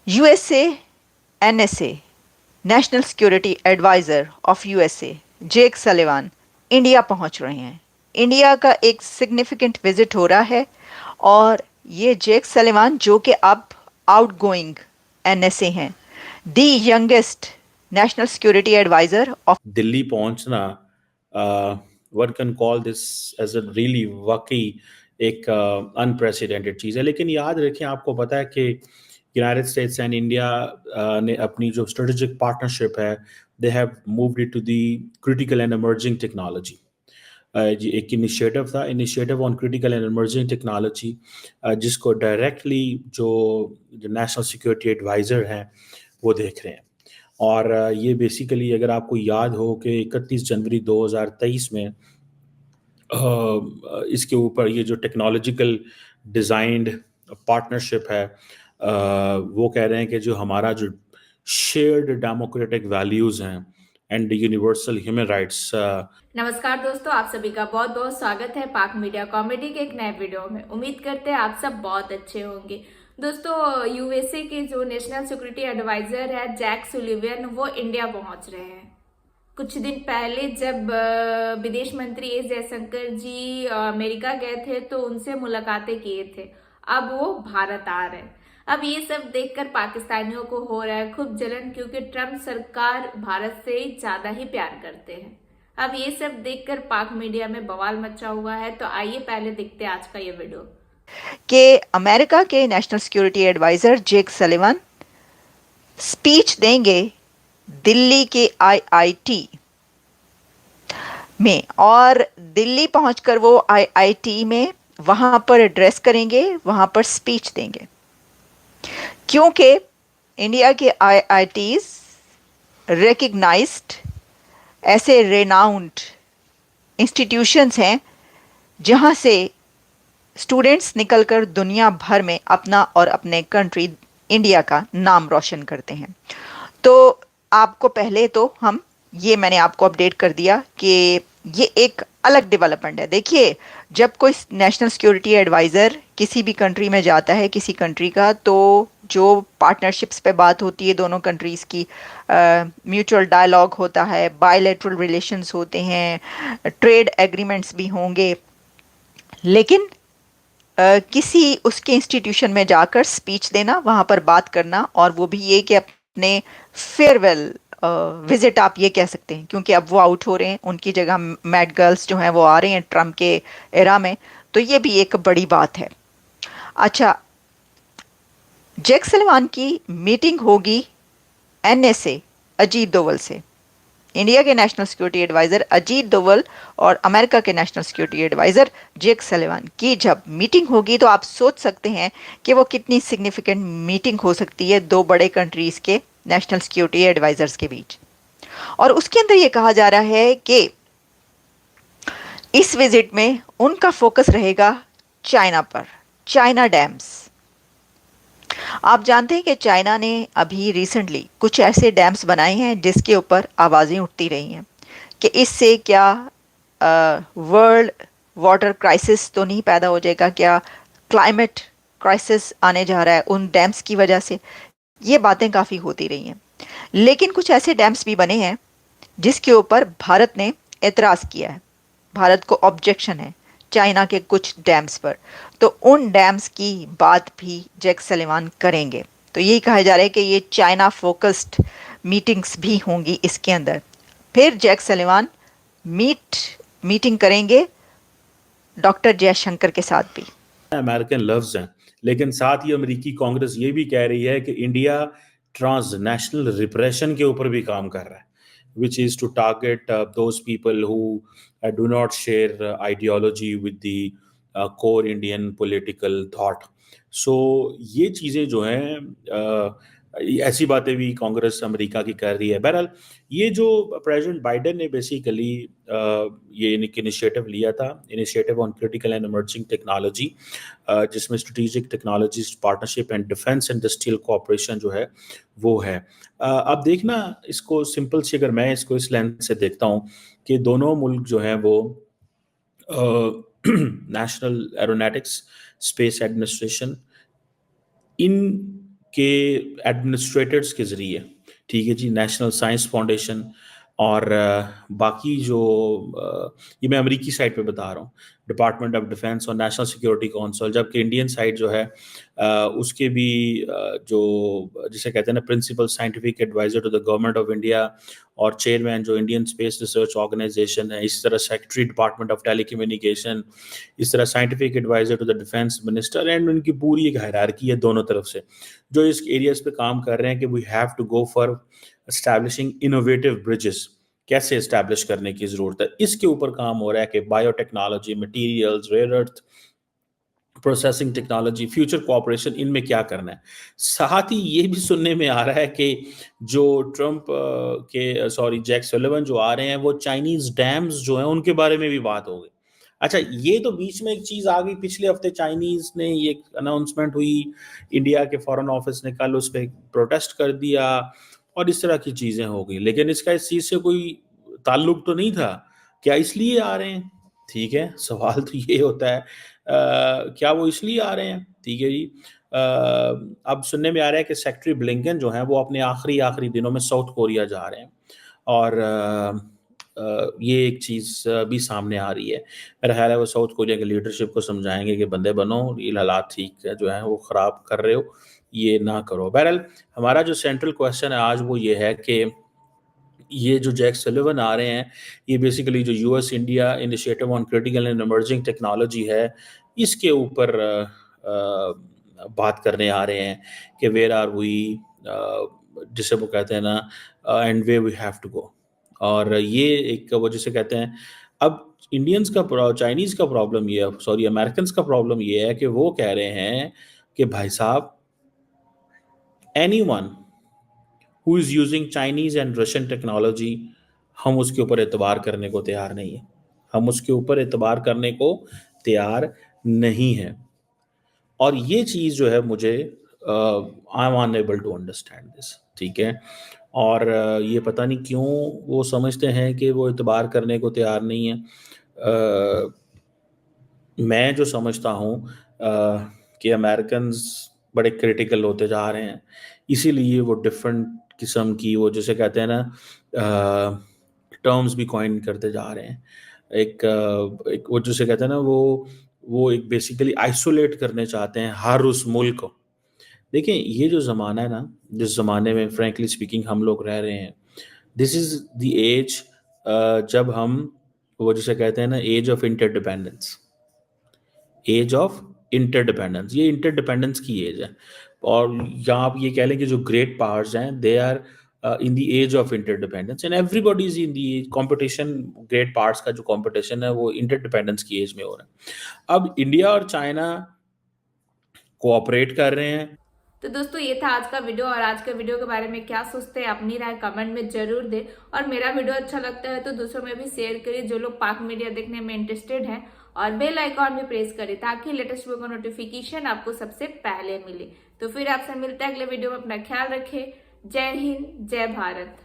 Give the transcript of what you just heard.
USA NSA national security advisor of USA Jake Sullivan India पहुंच रहे हैं। India का एक सिग्निफिकेंट विजिट हो रहा है और ये जेक सलिवान जो कि अब आउटगोइंग एनएसए हैं, the youngest national security advisor of Delhi पहुंचना, one can call this as a really वाकई एक अनप्रेसिडेंटेड चीज़ है। लेकिन याद रखें, आपको पता है कि यूनाइटेड स्टेट्स एंड इंडिया ने अपनी जो स्ट्रेटेजिक पार्टनरशिप है, they have moved it to the critical and emerging technology. एक इनिशिएटिव था, initiative on critical and emerging technology, जिसको डायरेक्टली जो नेशनल सिक्योरिटी एडवाइज़र हैं वो देख रहे हैं। और ये बेसिकली, अगर आपको याद हो कि 31 जनवरी 2023 में इसके ऊपर ये जो टेक्नोलॉजिकल डिज़ाइंड पार्टनरशिप है, वो कह रहे हैं कि जो हमारा जो शेयर्ड डेमोक्रेटिक वैल्यूज़ हैं एंड यूनिवर्सल ह्यूमन राइट्स। नमस्कार दोस्तों, आप सभी का बहुत बहुत स्वागत है पाक मीडिया कॉमेडी के एक नए वीडियो में। उम्मीद करते हैं आप सब बहुत अच्छे होंगे। दोस्तों, यूएसए के जो नेशनल सिक्योरिटी एडवाइजर है जैक सुलिवन, वो इंडिया पहुंच रहे हैं। कुछ दिन पहले जब विदेश मंत्री एस जयशंकर जी अमेरिका गए थे तो उनसे मुलाकातें किए थे। अब वो भारत आ रहे हैं। अब ये सब देखकर पाकिस्तानियों को हो रहा है खूब जलन, क्योंकि ट्रम्प सरकार भारत से ज्यादा ही प्यार करते हैं। अब ये सब देखकर पाक मीडिया में बवाल मचा हुआ है। तो आइए पहले देखते हैं आज का ये वीडियो। के अमेरिका के national security adviser Jake सलिवान speech देंगे दिल्ली के आईआईटी में, और दिल्ली पहुंचकर वो आईआईटी में वहां पर एड्रेस करेंगे, वहां पर स्पीच देंगे, क्योंकि इंडिया के आईआईटीज रिकग्नाइज्ड ऐसे रेनाउंड इंस्टीट्यूशंस हैं जहां से स्टूडेंट्स निकलकर दुनिया भर में अपना और अपने कंट्री इंडिया का नाम रोशन करते हैं। तो आपको पहले तो मैंने आपको अपडेट कर दिया कि ये एक अलग डेवलपमेंट है। देखिए, जब कोई नेशनल सिक्योरिटी एडवाइज़र किसी भी कंट्री में जाता है, किसी कंट्री का, तो जो पार्टनरशिप्स पे बात होती है दोनों कंट्रीज़ की, म्यूचुअल डायलॉग होता है, बायलैटरल रिलेशंस होते हैं, ट्रेड एग्रीमेंट्स भी होंगे, लेकिन किसी उसके इंस्टीट्यूशन में जाकर स्पीच देना, वहाँ पर बात करना, और वो भी ये कि अपने फेयरवेल विजिट आप ये कह सकते हैं, क्योंकि अब वो आउट हो रहे हैं, उनकी जगह मैड गर्ल्स जो हैं वो आ रहे हैं ट्रम्प के एरा में, तो ये भी एक बड़ी बात है। अच्छा, जैक सलिवान की मीटिंग होगी एनएसए अजीत डोवल से। इंडिया के national security adviser Ajit Doval और अमेरिका के national security adviser Jake Sullivan की जब मीटिंग होगी, तो आप सोच सकते हैं कि वो कितनी सिग्निफिकेंट मीटिंग हो सकती है दो बड़े कंट्रीज के नेशनल सिक्योरिटी एडवाइजर्स के बीच। और उसके अंदर ये कहा जा रहा है कि इस विजिट में उनका फोकस रहेगा चाइना पर, चाइना डैम्स। आप जानते हैं कि चाइना ने अभी रिसेंटली कुछ ऐसे डैम्स बनाए हैं जिसके ऊपर आवाज़ें उठती रही हैं कि इससे क्या वर्ल्ड वाटर क्राइसिस तो नहीं पैदा हो जाएगा, क्या क्लाइमेट क्राइसिस आने जा रहा है उन डैम्स की वजह से। ये बातें काफ़ी होती रही हैं, लेकिन कुछ ऐसे डैम्स भी बने हैं जिसके ऊपर भारत ने एतराज़ किया है। भारत को ऑब्जेक्शन है चाइना के कुछ डैम्स पर, तो उन डैम्स की बात भी जैक सलिवान करेंगे। तो यही कहा जा रहा है कि ये चाइना फोकस्ड मीटिंग्स भी होंगी इसके अंदर। फिर जैक सलिवान मीटिंग करेंगे डॉक्टर जयशंकर के साथ भी। अमेरिकन लफ्ज हैं, लेकिन साथ ही अमेरिकी कांग्रेस ये भी कह रही है कि इंडिया ट्रांसनेशनल रिप्रेशन के ऊपर भी काम कर रहा है, which is to target those people who do not share ideology with the core Indian political thought. So ये चीज़ें जो हैं, ऐसी बातें भी कांग्रेस अमेरिका की कर रही है। बहरहाल, ये जो प्रेसिडेंट बाइडेन ने बेसिकली ये इनिशिएटिव लिया था, initiative on critical and emerging technology, जिसमें strategic technologies partnership and defence industrial cooperation जो है वो है। अब देखना, इसको सिंपल से अगर मैं इसको इस लेंस से देखता हूँ कि दोनों मुल्क जो हैं वो नेशनल एरोनॉटिक्स स्पेस एडमिनिस्ट्रेशन, इन के एडमिनिस्ट्रेटर्स के ज़रिए, ठीक है जी, नेशनल साइंस फाउंडेशन और बाकी जो ये मैं अमेरिकी साइड पे बता रहा हूँ, डिपार्टमेंट ऑफ डिफेंस और नेशनल सिक्योरिटी काउंसिल, जबकि इंडियन साइड जो है उसके भी जो जिसे कहते हैं ना principal scientific adviser to the government of India और चेयरमैन जो इंडियन स्पेस रिसर्च ऑर्गेनाइजेशन है, इस तरह सेक्रेटरी डिपार्टमेंट ऑफ टेलीकम्युनिकेशन, इस तरह scientific adviser to the defence minister, and उनकी पूरी एक हायरार्की है दोनों तरफ से जो इस एरियाज पे काम कर रहे हैं कि we have to go for establishing innovative bridges, कैसे एस्टैब्लिश करने की ज़रूरत है। इसके ऊपर काम हो रहा है कि biotechnology, materials, rare earth processing technology, future cooperation, इनमें क्या करना है। साथ ही ये भी सुनने में आ रहा है कि जो ट्रंप के जैक सुलिवन जो आ रहे हैं वो चाइनीज डैम्स जो हैं उनके बारे में भी बात हो गई। अच्छा, ये तो बीच में एक चीज़ आ गई, पिछले हफ्ते चाइनीज ने ये अनाउंसमेंट हुई, इंडिया के फॉरेन ऑफिस ने कल उस पर प्रोटेस्ट कर दिया और इस तरह की चीज़ें हो गई, लेकिन इसका इस चीज़ से कोई ताल्लुक तो नहीं था। क्या इसलिए आ रहे हैं? ठीक है, सवाल तो ये होता है क्या वो इसलिए आ रहे हैं? ठीक है जी। अब सुनने में आ रहा है कि सेक्रेटरी ब्लिंकन जो हैं वो अपने आखिरी दिनों में साउथ कोरिया जा रहे हैं और ये एक चीज़ भी सामने आ रही है। मेरा ख्याल है वो साउथ कोरिया की लीडरशिप को समझाएंगे कि बंदे बनो, ये हालात ठीक है जो है वो ख़राब कर रहे हो, ये ना करो। बहरहाल हमारा जो सेंट्रल क्वेश्चन है आज वो ये है कि ये जो जैक सलिवन आ रहे हैं, ये बेसिकली जो US India initiative on critical and emerging technology है, इसके ऊपर बात करने आ रहे हैं कि वेयर आर वी, जिसे वो कहते हैं ना, and way we have to go. और ये एक वो जिसे कहते हैं, अब इंडियंस का चाइनीज़ का प्रॉब्लम ये है, सॉरी अमेरिकन्स का प्रॉब्लम ये है कि वो कह रहे हैं कि भाई साहब, anyone who is using Chinese and Russian technology, हम उसके ऊपर एतबार करने को तैयार नहीं है। हम उसके ऊपर एतबार करने को तैयार नहीं है। और ये चीज़ जो है मुझे I am unable to understand this, ठीक है। और ये पता नहीं क्यों वो समझते हैं कि वो एतबार करने को तैयार नहीं है। मैं जो समझता हूँ कि अमेरिकन्स बड़े क्रिटिकल होते जा रहे हैं, इसीलिए वो डिफरेंट किस्म की वो जिसे कहते हैं ना टर्म्स भी कॉइन करते जा रहे हैं। एक वो जिसे कहते हैं ना वो एक बेसिकली आइसोलेट करने चाहते हैं हर उस मुल्क को। देखिए ये जो ज़माना है ना, जिस ज़माने में फ्रैंकली स्पीकिंग हम लोग रह रहे हैं, दिस इज़ द एज जब हम वो जिसे कहते हैं ना age of interdependence, age of interdependence, ये इंटरडिपेंडेंस की एज है। और या आप ये कह लें कि जो ग्रेट पावर्स हैं they are in the age of interdependence and everybody is in the competition. Great powers का जो कंपटीशन है वो इंटरडिपेंडेंस की एज में हो रहा है। अब इंडिया और चाइना कोऑपरेट कर रहे हैं। तो दोस्तों ये था आज का वीडियो, और आज के वीडियो के बारे में क्या सोचते हैं अपनी राय कमेंट में जरूर दें। और मेरा वीडियो अच्छा लगता है तो दूसरों में भी शेयर करिए जो लोग पाक मीडिया देखने में इंटरेस्टेड हैं, और बेल आइकॉन भी प्रेस करें ताकि लेटेस्ट वीडियो का नोटिफिकेशन आपको सबसे पहले मिले। तो फिर आपसे मिलते हैं अगले वीडियो में। अपना ख्याल रखें। जय हिंद, जय भारत।